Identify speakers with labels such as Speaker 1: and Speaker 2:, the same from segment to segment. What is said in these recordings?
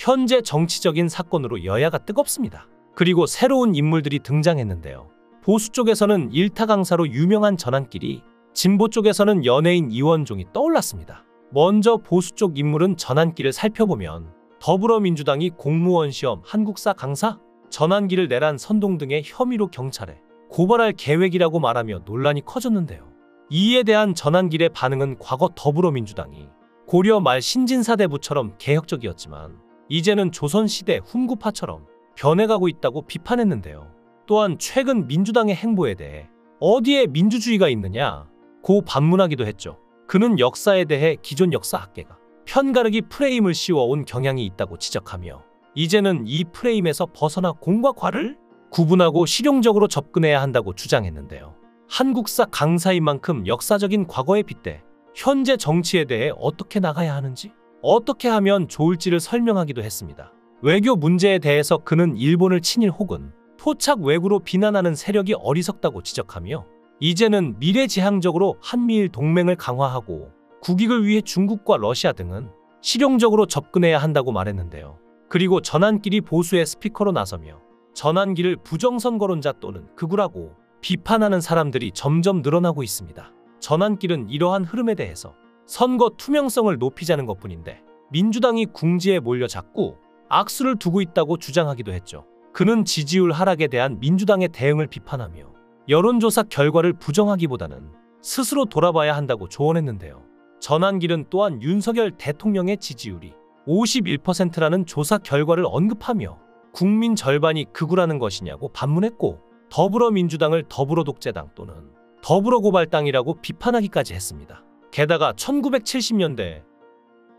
Speaker 1: 현재 정치적인 사건으로 여야가 뜨겁습니다. 그리고 새로운 인물들이 등장했는데요. 보수 쪽에서는 일타 강사로 유명한 전환길이, 진보 쪽에서는 연예인 이원종이 떠올랐습니다. 먼저 보수 쪽 인물은 전환길을 살펴보면 더불어민주당이 공무원 시험 한국사 강사, 전환길을 내란 선동 등의 혐의로 경찰에 고발할 계획이라고 말하며 논란이 커졌는데요. 이에 대한 전환길의 반응은 과거 더불어민주당이 고려 말 신진사대부처럼 개혁적이었지만 이제는 조선시대 훈구파처럼 변해가고 있다고 비판했는데요. 또한 최근 민주당의 행보에 대해 어디에 민주주의가 있느냐 고 반문하기도 했죠. 그는 역사에 대해 기존 역사학계가 편가르기 프레임을 씌워온 경향이 있다고 지적하며 이제는 이 프레임에서 벗어나 공과 과를 구분하고 실용적으로 접근해야 한다고 주장했는데요. 한국사 강사인 만큼 역사적인 과거에 빗대 현재 정치에 대해 어떻게 나가야 하는지, 어떻게 하면 좋을지를 설명하기도 했습니다. 외교 문제에 대해서 그는 일본을 친일 혹은 토착 왜구로 비난하는 세력이 어리석다고 지적하며 이제는 미래지향적으로 한미일 동맹을 강화하고 국익을 위해 중국과 러시아 등은 실용적으로 접근해야 한다고 말했는데요. 그리고 전환길이 보수의 스피커로 나서며 전환길을 부정선거론자 또는 극우라고 비판하는 사람들이 점점 늘어나고 있습니다. 전환길은 이러한 흐름에 대해서 선거 투명성을 높이자는 것뿐인데 민주당이 궁지에 몰려 자꾸 악수를 두고 있다고 주장하기도 했죠. 그는 지지율 하락에 대한 민주당의 대응을 비판하며 여론조사 결과를 부정하기보다는 스스로 돌아봐야 한다고 조언했는데요. 전환길은 또한 윤석열 대통령의 지지율이 51%라는 조사 결과를 언급하며 국민 절반이 극우라는 것이냐고 반문했고 더불어민주당을 더불어독재당 또는 더불어고발당이라고 비판하기까지 했습니다. 게다가 1970년대,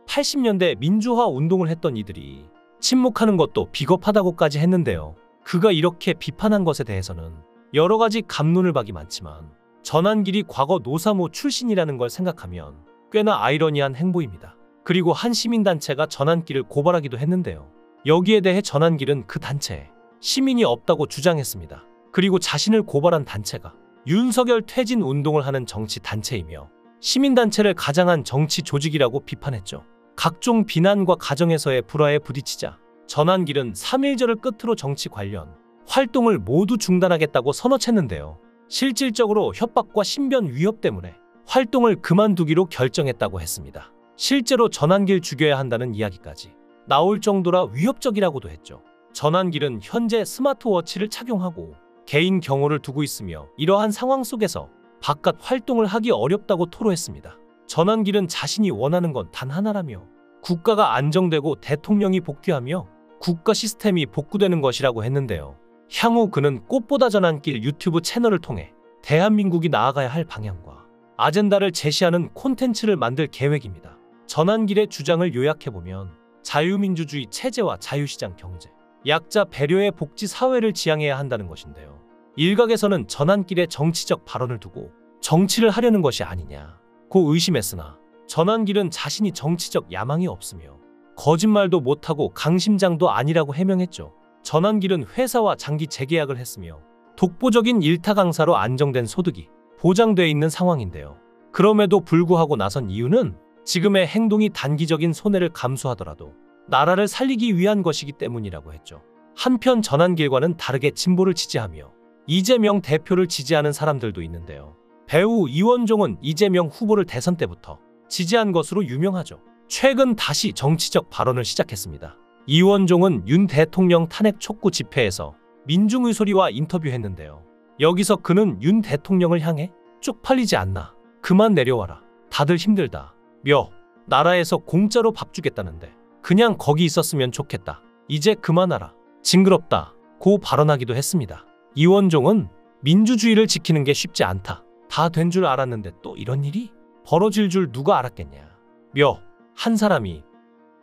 Speaker 1: 80년대 민주화 운동을 했던 이들이 침묵하는 것도 비겁하다고까지 했는데요. 그가 이렇게 비판한 것에 대해서는 여러 가지 갑론을 박이 많지만 전환길이 과거 노사모 출신이라는 걸 생각하면 꽤나 아이러니한 행보입니다. 그리고 한 시민단체가 전환길을 고발하기도 했는데요. 여기에 대해 전환길은 그 단체에 시민이 없다고 주장했습니다. 그리고 자신을 고발한 단체가 윤석열 퇴진 운동을 하는 정치 단체이며 시민단체를 가장한 정치 조직이라고 비판했죠. 각종 비난과 가정에서의 불화에 부딪히자 전환길은 3.1절을 끝으로 정치 관련 활동을 모두 중단하겠다고 선언했는데요. 실질적으로 협박과 신변 위협 때문에 활동을 그만두기로 결정했다고 했습니다. 실제로 전환길 죽여야 한다는 이야기까지 나올 정도라 위협적이라고도 했죠. 전환길은 현재 스마트워치를 착용하고 개인 경호를 두고 있으며 이러한 상황 속에서 바깥 활동을 하기 어렵다고 토로했습니다. 전환길은 자신이 원하는 건 단 하나라며 국가가 안정되고 대통령이 복귀하며 국가 시스템이 복구되는 것이라고 했는데요. 향후 그는 꽃보다 전환길 유튜브 채널을 통해 대한민국이 나아가야 할 방향과 아젠다를 제시하는 콘텐츠를 만들 계획입니다. 전환길의 주장을 요약해보면 자유민주주의 체제와 자유시장 경제, 약자 배려의 복지 사회를 지향해야 한다는 것인데요. 일각에서는 전환길의 정치적 발언을 두고 정치를 하려는 것이 아니냐고 의심했으나 전환길은 자신이 정치적 야망이 없으며 거짓말도 못하고 강심장도 아니라고 해명했죠. 전환길은 회사와 장기 재계약을 했으며 독보적인 일타 강사로 안정된 소득이 보장돼 있는 상황인데요. 그럼에도 불구하고 나선 이유는 지금의 행동이 단기적인 손해를 감수하더라도 나라를 살리기 위한 것이기 때문이라고 했죠. 한편 전환길과는 다르게 진보를 지지하며 이재명 대표를 지지하는 사람들도 있는데요. 배우 이원종은 이재명 후보를 대선 때부터 지지한 것으로 유명하죠. 최근 다시 정치적 발언을 시작했습니다. 이원종은 윤 대통령 탄핵 촉구 집회에서 민중의소리와 인터뷰했는데요. 여기서 그는 윤 대통령을 향해 쪽팔리지 않나, 그만 내려와라, 다들 힘들다 며 나라에서 공짜로 밥 주겠다는데 그냥 거기 있었으면 좋겠다, 이제 그만하라, 징그럽다 고 발언하기도 했습니다. 이원종은 민주주의를 지키는 게 쉽지 않다, 다 된 줄 알았는데 또 이런 일이 벌어질 줄 누가 알았겠냐 며 한 사람이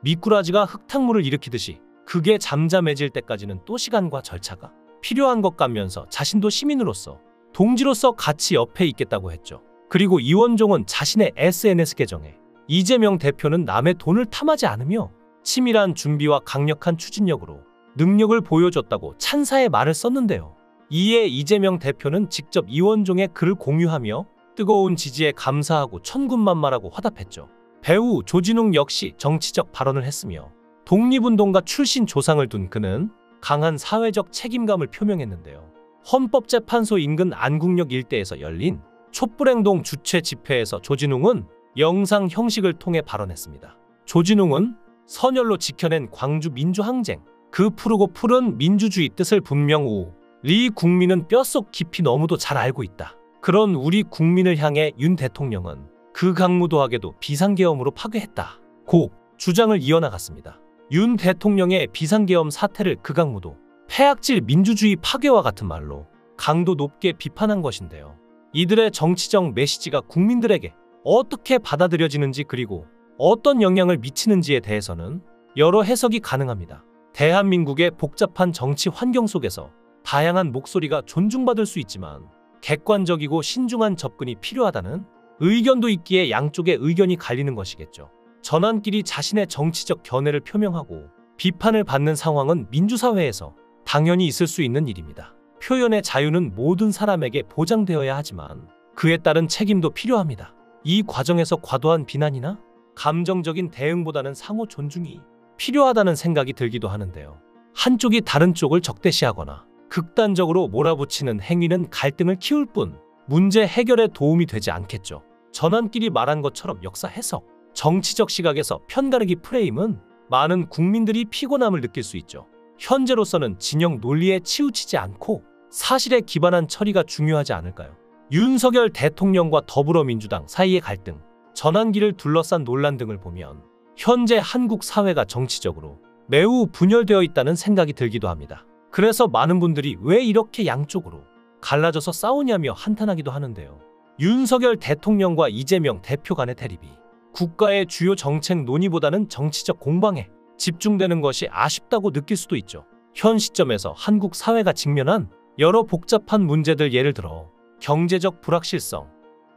Speaker 1: 미꾸라지가 흙탕물을 일으키듯이 그게 잠잠해질 때까지는 또 시간과 절차가 필요한 것 같면서 자신도 시민으로서 동지로서 같이 옆에 있겠다고 했죠. 그리고 이원종은 자신의 SNS 계정에 이재명 대표는 남의 돈을 탐하지 않으며 치밀한 준비와 강력한 추진력으로 능력을 보여줬다고 찬사의 말을 썼는데요. 이에 이재명 대표는 직접 이원종의 글을 공유하며 뜨거운 지지에 감사하고 천군만마라고 화답했죠. 배우 조진웅 역시 정치적 발언을 했으며 독립운동가 출신 조상을 둔 그는 강한 사회적 책임감을 표명했는데요. 헌법재판소 인근 안국역 일대에서 열린 촛불행동 주최 집회에서 조진웅은 영상 형식을 통해 발언했습니다. 조진웅은 선열로 지켜낸 광주 민주항쟁, 그 푸르고 푸른 민주주의 뜻을 분명 우리 국민은 뼛속 깊이 너무도 잘 알고 있다. 그런 우리 국민을 향해 윤 대통령은 그 강무도하게도 비상계엄으로 파괴했다. 고 주장을 이어나갔습니다. 윤 대통령의 비상계엄 사태를 극악무도, 폐악질 민주주의 파괴와 같은 말로 강도 높게 비판한 것인데요. 이들의 정치적 메시지가 국민들에게 어떻게 받아들여지는지 그리고 어떤 영향을 미치는지에 대해서는 여러 해석이 가능합니다. 대한민국의 복잡한 정치 환경 속에서 다양한 목소리가 존중받을 수 있지만 객관적이고 신중한 접근이 필요하다는 의견도 있기에 양쪽의 의견이 갈리는 것이겠죠. 전환길이 자신의 정치적 견해를 표명하고 비판을 받는 상황은 민주사회에서 당연히 있을 수 있는 일입니다. 표현의 자유는 모든 사람에게 보장되어야 하지만 그에 따른 책임도 필요합니다. 이 과정에서 과도한 비난이나 감정적인 대응보다는 상호 존중이 필요하다는 생각이 들기도 하는데요. 한쪽이 다른 쪽을 적대시하거나 극단적으로 몰아붙이는 행위는 갈등을 키울 뿐 문제 해결에 도움이 되지 않겠죠. 전환길이 말한 것처럼 역사 해석, 정치적 시각에서 편가르기 프레임은 많은 국민들이 피곤함을 느낄 수 있죠. 현재로서는 진영 논리에 치우치지 않고 사실에 기반한 처리가 중요하지 않을까요? 윤석열 대통령과 더불어민주당 사이의 갈등, 전환기를 둘러싼 논란 등을 보면 현재 한국 사회가 정치적으로 매우 분열되어 있다는 생각이 들기도 합니다. 그래서 많은 분들이 왜 이렇게 양쪽으로 갈라져서 싸우냐며 한탄하기도 하는데요. 윤석열 대통령과 이재명 대표 간의 대립이 국가의 주요 정책 논의보다는 정치적 공방에 집중되는 것이 아쉽다고 느낄 수도 있죠. 현 시점에서 한국 사회가 직면한 여러 복잡한 문제들, 예를 들어 경제적 불확실성,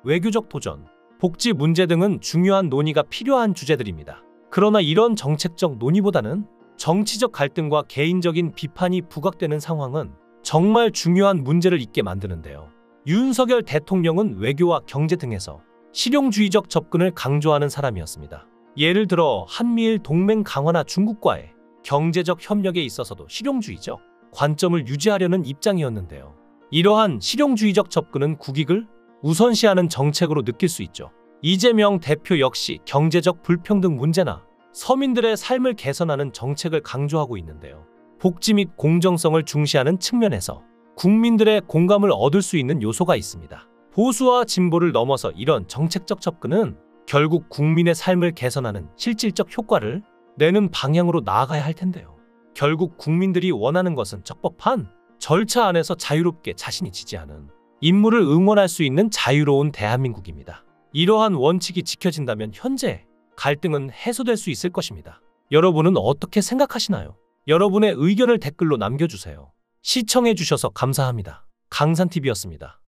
Speaker 1: 외교적 도전, 복지 문제 등은 중요한 논의가 필요한 주제들입니다. 그러나 이런 정책적 논의보다는 정치적 갈등과 개인적인 비판이 부각되는 상황은 정말 중요한 문제를 잊게 만드는데요. 윤석열 대통령은 외교와 경제 등에서 실용주의적 접근을 강조하는 사람이었습니다. 예를 들어 한미일 동맹 강화나 중국과의 경제적 협력에 있어서도 실용주의적 관점을 유지하려는 입장이었는데요. 이러한 실용주의적 접근은 국익을 우선시하는 정책으로 느낄 수 있죠. 이재명 대표 역시 경제적 불평등 문제나 서민들의 삶을 개선하는 정책을 강조하고 있는데요. 복지 및 공정성을 중시하는 측면에서 국민들의 공감을 얻을 수 있는 요소가 있습니다. 보수와 진보를 넘어서 이런 정책적 접근은 결국 국민의 삶을 개선하는 실질적 효과를 내는 방향으로 나아가야 할 텐데요. 결국 국민들이 원하는 것은 적법한 절차 안에서 자유롭게 자신이 지지하는 인물을 응원할 수 있는 자유로운 대한민국입니다. 이러한 원칙이 지켜진다면 현재 갈등은 해소될 수 있을 것입니다. 여러분은 어떻게 생각하시나요? 여러분의 의견을 댓글로 남겨주세요. 시청해주셔서 감사합니다. 강산TV였습니다.